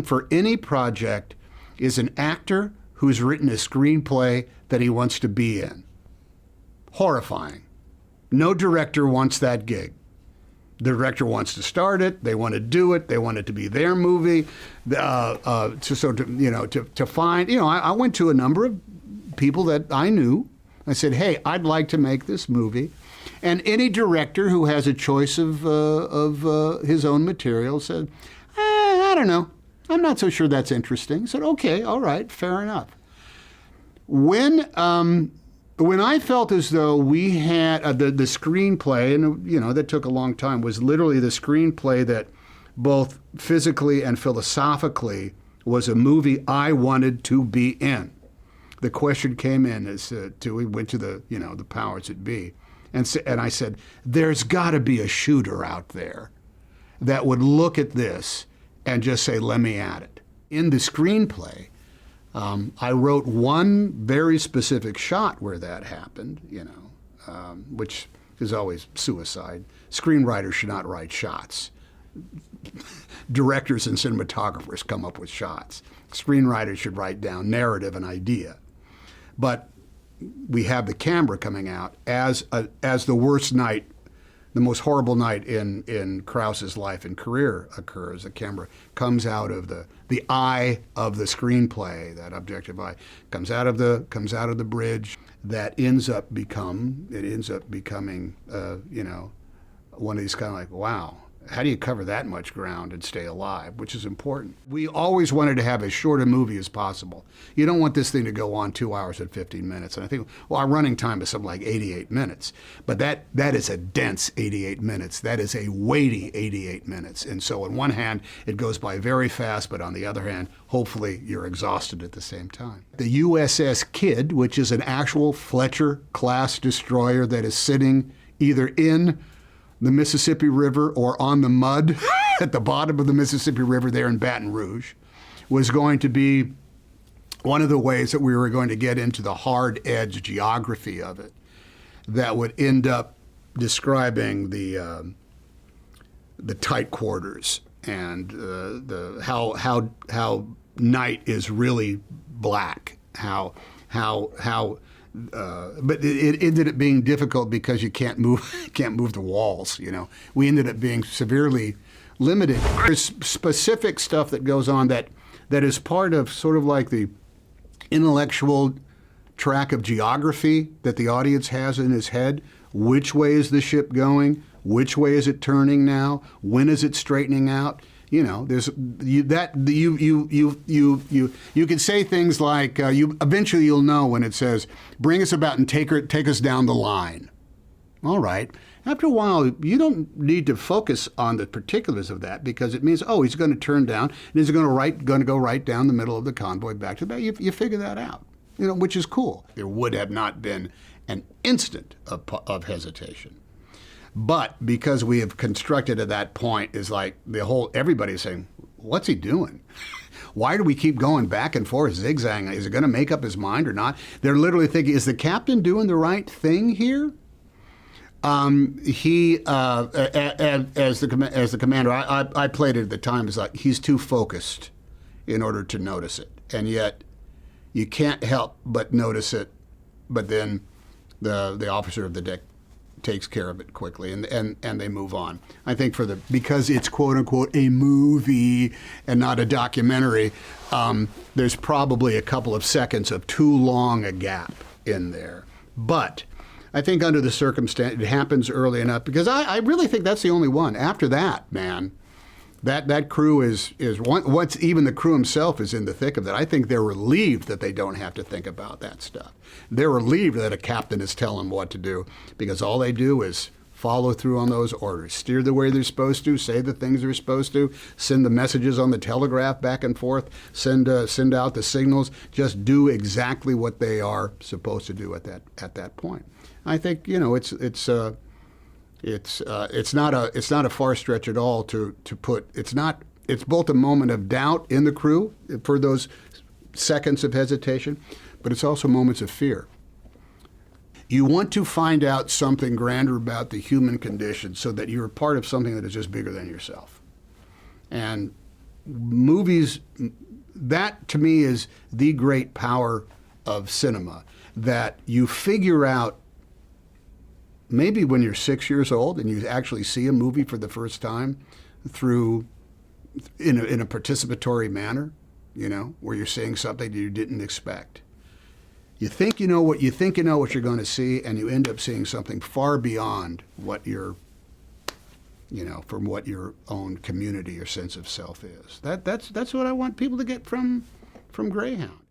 For any project is an actor who's written a screenplay that he wants to be in. Horrifying. No director wants that gig. The director wants to start it. They want to do it. They want it to be their movie. To find, I went to a number of people that I knew. I said, hey, I'd like to make this movie. And any director who has a choice of his own material said, I don't know. I'm not so sure that's interesting. I said, okay, all right, fair enough. When I felt as though we had the screenplay, and that took a long time, was literally the screenplay that both physically and philosophically was a movie I wanted to be in. The question came in we went to the powers that be, and I said, there's got to be a shooter out there that would look at this and just say, let me at it. In the screenplay, I wrote one very specific shot where that happened, which is always suicide. Screenwriters should not write shots. Directors and cinematographers come up with shots. Screenwriters should write down narrative and idea. But we have the camera coming out as the worst night, the most horrible night in Krause's life and career occurs. The camera comes out of the eye of the screenplay, that objective eye, comes out of the bridge. That ends up becoming one of these kind of like, wow, how do you cover that much ground and stay alive, which is important. We always wanted to have as short a movie as possible. You don't want this thing to go on 2 hours and 15 minutes. And I think, our running time is something like 88 minutes. But that is a dense 88 minutes. That is a weighty 88 minutes. And so on one hand, it goes by very fast, but on the other hand, hopefully you're exhausted at the same time. The USS Kidd, which is an actual Fletcher-class destroyer that is sitting either in the Mississippi River or on the mud at the bottom of the Mississippi River there in Baton Rouge, was going to be one of the ways that we were going to get into the hard edge geography of it that would end up describing the tight quarters and how night is really black, but it ended up being difficult because you can't move the walls. We ended up being severely limited. There's specific stuff that goes on that is part of sort of like the intellectual track of geography that the audience has in his head. Which way is the ship going? Which way is it turning now? When is it straightening out? There's you can say things like eventually you'll know when it says bring us about and take us down the line. All right. After a while, you don't need to focus on the particulars of that because it means he's going to turn down and he's going to go right down the middle of the convoy back to the back. You figure that out. Which is cool. There would have not been an instant of hesitation. But because we have constructed at that point is like everybody's saying, what's he doing? Why do we keep going back and forth, zigzagging? Is he going to make up his mind or not? They're literally thinking, is the captain doing the right thing here? He, as the commander, I played it at the time, is like he's too focused in order to notice it. And yet you can't help but notice it, but then the officer of the deck takes care of it quickly, and they move on. I think because it's quote unquote a movie and not a documentary, there's probably a couple of seconds of too long a gap in there. But I think under the circumstance, it happens early enough because I really think that's the only one. After that, man, that crew is once even the crew himself is in the thick of that. I think they're relieved that they don't have to think about that stuff. They're relieved that a captain is telling them what to do because all they do is follow through on those orders, steer the way they're supposed to, say the things they're supposed to, send the messages on the telegraph back and forth, send out the signals, just do exactly what they are supposed to do at that point. I think it's not a far stretch at all to put it's both a moment of doubt in the crew for those seconds of hesitation, but it's also moments of fear. You want to find out something grander about the human condition so that you're a part of something that is just bigger than yourself. And movies, that to me is the great power of cinema, that you figure out maybe when you're 6 years old and you actually see a movie for the first time in a participatory manner, where you're seeing something that you didn't expect. You think you know what you're going to see, and you end up seeing something far beyond what from what your own community or sense of self is. That's what I want people to get from Greyhound.